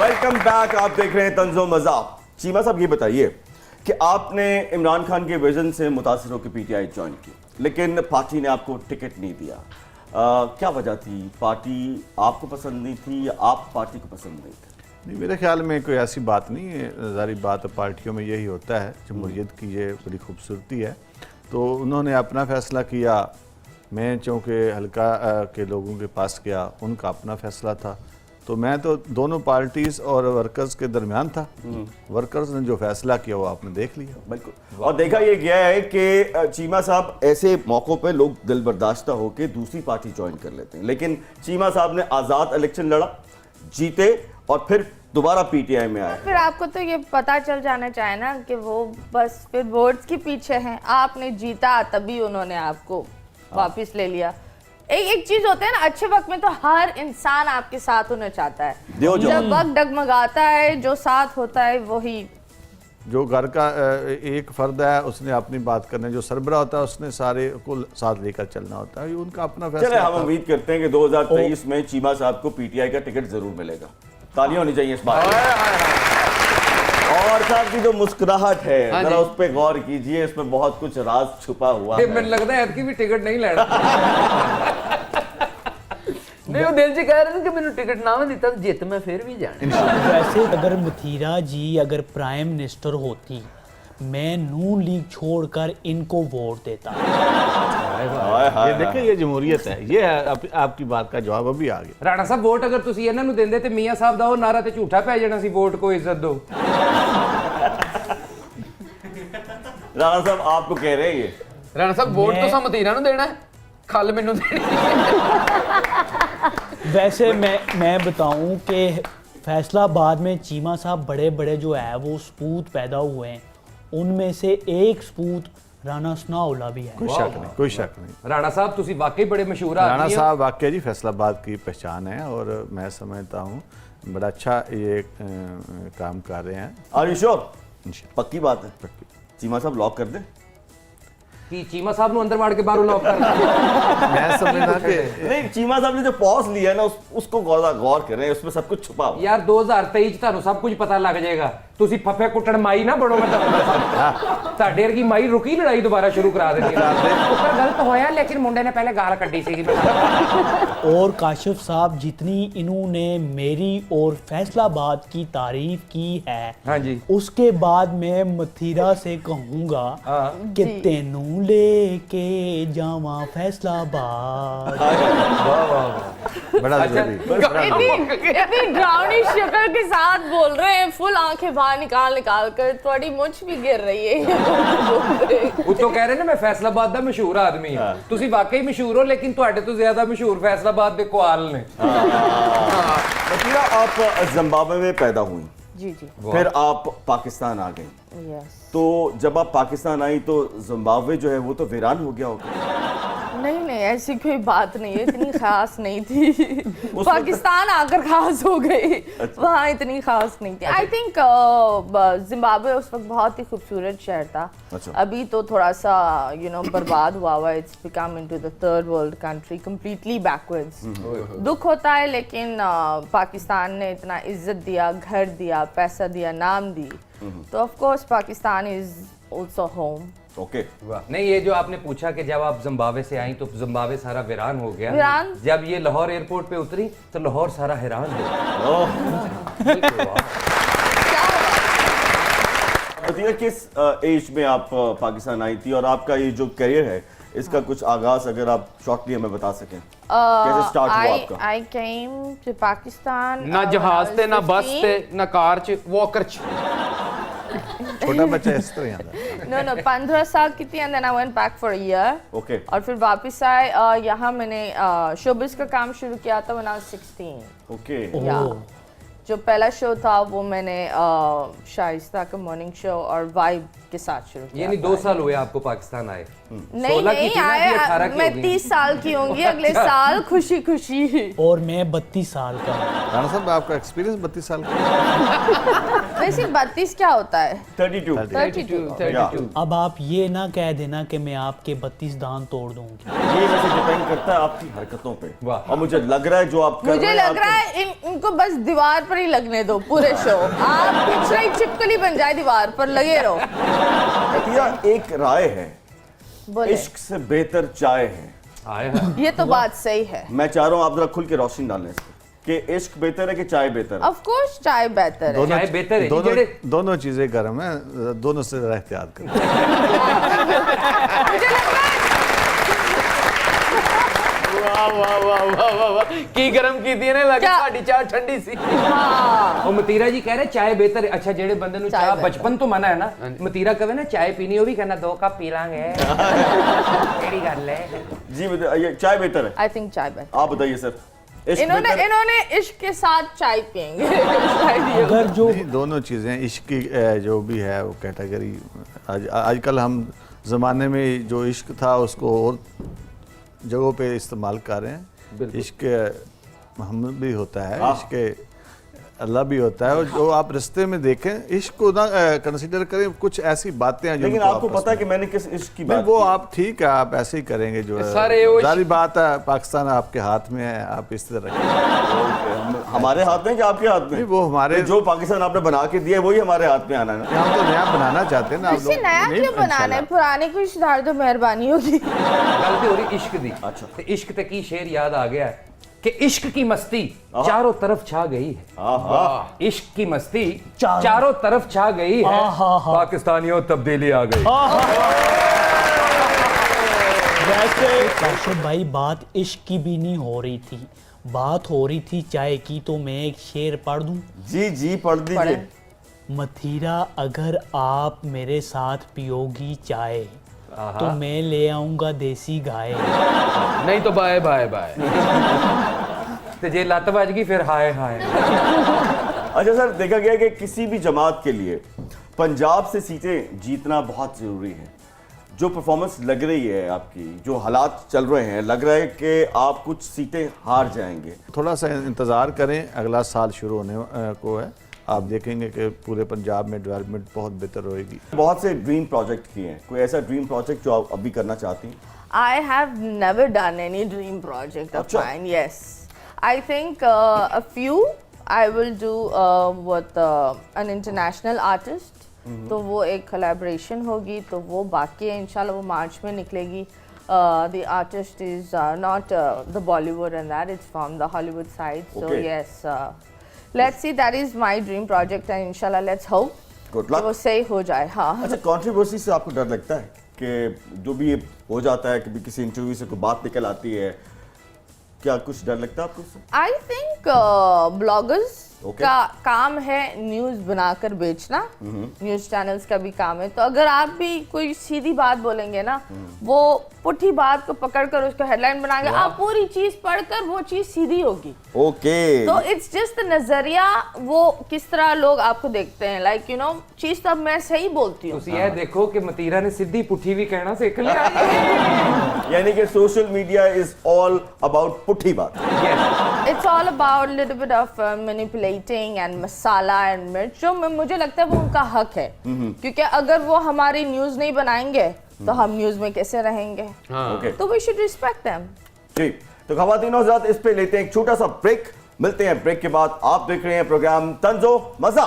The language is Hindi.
Welcome back. आप देख रहे हैं तंज़ो मज़ाक। चीमा साहब ये बताइए कि आपने इमरान खान के विजन से मुतासिर होकर पीटीआई ज्वाइन की, लेकिन पार्टी ने आपको टिकट नहीं दिया। क्या वजह थी? पार्टी आपको पसंद नहीं थी या आप पार्टी को पसंद नहीं थे? नहीं, मेरे ख्याल में कोई ऐसी बात नहीं है। ज़ाहिर बात पार्टियों में यही होता है, जमहूरियत की ये बड़ी खूबसूरती है। तो उन्होंने अपना फ़ैसला किया, मैं चूँकि हल्का के लोगों के पास गया, उनका अपना फ़ैसला था। तो मैं तो दोनों पार्टीज़ और वर्कर्स के दरमियान था। वर्कर्स ने जो फैसला किया वो आपने देख लिया। बिल्कुल। और देखा ये गया है कि चीमा साहब ऐसे मौक़ों पे लोग दिल बर्दाश्ता होकर दूसरी पार्टी ज्वाइन कर लेते हैं, लेकिन चीमा साहब ने आज़ाद इलेक्शन लड़ा, जीते और फिर दोबारा पीटीआई में आए। फिर आपको तो ये पता चल जाना चाहिए ना कि वो बस फिर वोट्स के पीछे हैं। आपने जीता तभी उन्होंने आपको वापस ले लिया। एक चीज होता है ना, अच्छे वक्त में तो हर इंसान आपके साथ होना चाहता है, जब वक्त डगमगाता है जो साथ होता है वही। जो घर का एक फर्द है उसने अपनी बात करने, जो सरबरा होता है उसने सारे को साथ लेकर चलना होता है, ये उनका अपना फैसला। चले, हम उम्मीद करते हैं कि 2023 में चीमा साहब को पीटीआई का टिकट जरूर मिलेगा। तालियां होनी चाहिए इस बात। और साहब की जो मुस्कुराहट है, जरा उस पर गौर कीजिए, इसमें बहुत कुछ राज छुपा हुआ है। मैंने लगता है ऐतकी भी टिकट नहीं लेना। नहीं, वो दिल से कह रहे थे कि मैंने टिकट ना दिता तो जित मैं फिर भी जाना। वैसे अगर मथीरा जी अगर प्राइम मिनिस्टर होती, मैं नून लीग छोड़कर इनको वोट देता। ये देखिए, ये जमहूरियत है। ये है आपकी बात का जवाब अभी आ गया। राणा साहब वोट अगर तुसी ਇਹਨਾਂ ਨੂੰ ਦਿੰਦੇ ਤੇ ਮੀਆਂ ਸਾਹਿਬ ਦਾ ਉਹ ਨਾਰਾ ਤੇ ਝੂਠਾ ਪੈ ਜਾਣਾ ਸੀ, ਵੋਟ को इज्जत दो। राणा साहब आपको कह रहे हैं ये? ਰਾਣਾ ਸਾਹਿਬ ਵੋਟ तो ਮਤੀਰਾ ਨੂੰ ਦੇਣਾ है, खल ਮੈਨੂੰ देनी है। वैसे मैं बताऊं कि फैसलाबाद में चीमा साहब बड़े बड़े जो है वो सपूत पैदा हुए हैं, उनमें से एक सपूत राणा सनाउल्लाह भी है। कोई शक नहीं, कोई शक नहीं। राणा साहब तुसी वाकई बड़े मशहूर राणा आदमी हो। साहब वाकई जी फैसलाबाद की पहचान है और मैं समझता हूँ बड़ा अच्छा ये काम कर रहे हैं। Are you sure? पक्की बात है? चीमा साहब लॉक कर दें? कि चीमा साहब ਨੂੰ अंदर मार के बाहर लॉक कर मैं समझना कि नहीं, चीमा साहब ने जो पॉज लिया है ना उसको गौर करें, उसमें सब कुछ छुपा हुआ है। यार 2023 ਚ ਤੁਹਾਨੂੰ ਸਭ ਕੁਝ ਪਤਾ ਲੱਗ ਜਾਏਗਾ। ਤੁਸੀਂ ਫੱਫੇ ਕੁੱਟਣ ਮਾਈ ਨਾ ਬਣੋ। ਮੈਂ ਤੁਹਾਡੇ ਵਰਗੀ ਮਾਈ ਰੁਕੀ ਲੜਾਈ ਦੁਬਾਰਾ ਸ਼ੁਰੂ ਕਰਾ ਦੇਣੀ। ਉੱਪਰ ਗਲਤ ਹੋਇਆ लेकिन मुंडे ने पहले गाल ਕੱਢੀ ਸੀਗੀ। और काशिफ साहब जितनी इन्होंने मेरी और फैसलाबाद की तारीफ की है, हाँ जी, उसके बाद मैं मथीरा से कहूंगा कि तेनू लेके जावा फैसलाबाद। बड़ा जरूरी। इतनी डरावनी शक्ल के साथ बोल रहे हैं, फुल आंखें बाहर निकाल कर, थोड़ी मुछ भी गिर रही है। उतो कह रहे ने मैं फैसलाबाद ਦਾ ਮਸ਼ਹੂਰ ਆਦਮੀ ਹਾਂ। ਤੁਸੀਂ ਵਾਕਈ ਮਸ਼ਹੂਰ ਹੋ, लेकिन ਤੁਹਾਡੇ ਤੋਂ ਜ਼ਿਆਦਾ ਮਸ਼ਹੂਰ फैसलाबाद ਦੇ ਕੁਆਲ ने। मतीरा, आप जिम्बाब्वे में पैदा हुई, जी जी, फिर आप पाकिस्तान आ गई। यस। तो जब आप पाकिस्तान आई तो जिम्बाब्वे जो है वो तो वीरान हो गया होगा। नहीं, ऐसी कोई बात नहीं है, इतनी खास नहीं थी। पाकिस्तान आकर खास हो गई, वहाँ इतनी खास नहीं थी। आई थिंक जिम्बाब्वे उस वक्त बहुत ही खूबसूरत शहर था। अभी तो थोड़ा सा बर्बाद हुआ है। It's become into the third world country, completely backwards. दुख होता है, लेकिन पाकिस्तान ने इतना इज्जत दिया, घर दिया, पैसा दिया, नाम दी, तो of course Pakistan is also home. Okay. नहीं, ये जो आपने पूछा कि जब आप जिम्बाब्वे से आई तो जिम्बाब्वे सारा वीरान हो गया। वीरान? जब ये लाहौर एयरपोर्ट पे उतरी तो लाहौर सारा हैरान हो गया। मतीरा, किस एज में आप पाकिस्तान आई थी और आपका ये जो करियर है इसका कुछ आगाज अगर आप शॉर्टली हमें बता सकें, कैसे स्टार्ट हुआ आपका? I came to Pakistan ना जहाज थे, ना बस थे, ना कार च, वॉकर च। छोटा बच्चा इस तरह आता है। No, 15 साल की थी, and then I went back for a year. Okay. और फिर वापस आए। यहाँ मैंने शोबिस का काम शुरू किया था when I was 16। ओके। जो पहला शो था वो मैंने शाइस्ता का मॉर्निंग शो और वाइब के साथ शुरू किया। यानी 2 साल हुए आपको पाकिस्तान आए? नहीं 16 की नहीं थी ना, अभी 18 की मैं हो गई। 30 साल की होंगी अगले साल, खुशी खुशी। और मैं 32 साल का हूँ। राणा साहब आपका एक्सपीरियंस 32 साल का वैसे 32 क्या होता है? 32 32 अब आप ये ना कह देना कि मैं आपके 32 दांत तोड़ दूंगी। ये वैसे डिपेंड करता है आपकी हरकतों पे। वाह। और मुझे लग रहा है जो आप कर मुझे रहे हैं, लग रहा है इनको बस दीवार पर ही लगने दो पूरे शो। आप पिछड़ा ही चिपकली बन जाए, दीवार पर लगे रहो। अतिया, एक राय है, बोले इश्क से बेहतर चाय है। आए हैं। ये तो बात सही है। मैं चाह रहा हूं आप जरा खुल के रोशनी डालें इस पे कि इश्क बेहतर है कि चाय बेहतर है। ऑफ कोर्स चाय बेहतर है। चाय बेहतर है जी, दोनों जेड़े- दोनों चीजें गर्म है, दोनों से जरा एहतियात करें। मुझे लग रहा है वाह वाह वाह वाह वाह वाह की गरम की दी ने लगे क्या? साडी चाय ठंडी सी। हाँ ਉਹ ਮਤੀਰਾ ਜੀ ਕਹਿ ਰਹੇ ਚਾय ਬਿਹਤਰ ਹੈ। ਅੱਛਾ ਜਿਹੜੇ ਬੰਦੇ ਨੂੰ ਚਾਹ ਚਾਹ ਬਿਹਤਰ। ਬਚਪਨ ਤੋਂ ਮਨਾ ਹੈ ਨਾ, ਮਤੀਰਾ ਕਵੇ ਨਾ ਚਾय ਪੀਣੀ, ਉਹ ਵੀ ਕਹਿੰਦਾ 2 ਕੱਪ ਪੀ ਲਾਂਗੇ। ਕਿਹੜੀ ਗੱਲ ਹੈ? जी ये चाय बेहतर है। आई थिंक चाय बेहतर। आप बताइए सर, इश्क इन्होंने बेहतर इन्होंने इश्क के साथ चाय पियेंगे शायद ये। अगर जो नहीं, दोनों चीज़ें इश्क की जो भी है वो कैटेगरी आजकल हम ज़माने में जो इश्क था उसको और जगहों पे इस्तेमाल कर रहे हैं। इश्क हम भी होता है, इश्क अल्लाह भी होता है, और जो आप रिश्ते में देखें इश्क को ना कंसीडर करें, कुछ ऐसी बातें हैं जो लेकिन उनको आपको आपस पता है में- कि मैंने किस इश्क की नहीं, बात वो की? आप ठीक है, आप ऐसे ही करेंगे जो है। सारे वो जारी बात है, पाकिस्तान आपके हाथ में है, आप इस तरह रखें। हमारे हाथ में कि आपके हाथ में? नहीं, वो हमारे जो पाकिस्तान आपने बना के दिया है वही हमारे हाथ में आना है ना। हम तो नया बनाना चाहते हैं ना आप इससे लोग। नया नहीं, क्यों बनाना है? इंशाल्लाह। पुराने को सुधार दो, मेहरबानी होगी। ਗੱਲ ਤੇ ਹੋ ਰਹੀ ਇਸ਼ਕ ਦੀ। अच्छा। ਤੇ ਇਸ਼ਕ ਤੇ ਕੀ ਸ਼ੇਰ ਯਾਦ ਆ ਗਿਆ ਹੈ कि इश्क की मस्ती चारों तरफ छा गई है। आहा। इश्क की मस्ती चारों- चारों तरफ छा गई है। आहा। पाकिस्तानियों तब्दीली आ गई। वैसे काशिफ भाई बात इश्क की भी नहीं हो रही थी, बात हो रही थी चाय की। तो मैं एक शेर पढ़ दूं? जी जी पढ़ दीजिए। मथीरा अगर आप मेरे साथ पियोगी चाय तो मैं ले आऊंगा देसी गाय। नहीं तो बाय बाय बाय। ਤੇ ਜੇ ਲੱਤ ਵੱਜ ਗਈ ਫਿਰ ਹਾਏ ਹਾਏ। अच्छा सर, देखा गया कि किसी भी जमात के लिए पंजाब से सीटें जीतना बहुत ज़रूरी है। जो परफॉर्मेंस लग रही है आपकी, जो हालात चल रहे हैं, लग रहा है कि आप कुछ सीटें हार जाएंगे। थोड़ा सा इंतज़ार करें, अगला साल शुरू होने को है, आप देखेंगे कि पूरे पंजाब में डेवलपमेंट बहुत बेहतर होएगी। बहुत से ड्रीम प्रोजेक्ट किए हैं, कोई ऐसा ड्रीम प्रोजेक्ट जो आप अभी करना चाहती हैं? I have never done any dream project of अच्छा। mine. Yes, I think a few I will do with an international artist. तो वो एक collaboration होगी, तो वो बाकी है इंशाल्लाह, वो मार्च में निकलेगी। The artist is not the Bollywood and that, it's from the Hollywood side. So Okay. yes, let's see. That is my dream project and inshallah let's hope Good कि luck. वो सही हो जाए। हाँ। अच्छा, कंट्रोवर्सी से आपको डर लगता है कि जो भी ये हो जाता है, कभी किसी इंटरव्यू से कोई बात निकल आती है, क्या कुछ डर लगता है आपको उससे? I think bloggers Okay. का काम है न्यूज बनाकर बेचना, न्यूज चैनल्स का भी काम है। तो अगर आप भी कोई सीधी बात बोलेंगे ना, वो पुठी बात को पकड़कर उसको हेडलाइन बनाएंगे, आप पूरी चीज पढ़कर वो चीज सीधी होगी। ओके। तो इट्स जस्ट नजरिया, वो किस तरह लोग आपको देखते हैं। लाइक यू नो, चीज तो अब मैं सही बोलती हूँ। ਤੁਸੀਂ ਇਹ ਦੇਖੋ ਕਿ ਮਤੀਰਾ ਨੇ ਸਿੱਧੀ ਪੁੱਠੀ ਵੀ ਕਹਿਣਾ ਸਿੱਖ ਲਿਆ। यानी कि social media is all about पुठी बात। It's all about little bit of manipulating and masala and मिर्च, जो मुझे लगता है वो उनका हक है। क्योंकि अगर वो हमारी न्यूज नहीं बनाएंगे तो हम न्यूज में कैसे रहेंगे? ओके तो we should respect them. जी, तो ख़वातीन और हज़रात, इस पे लेते हैं एक छोटा सा ब्रेक। मिलते हैं ब्रेक के बाद। आप देख रहे हैं प्रोग्राम तंजो मज़ा।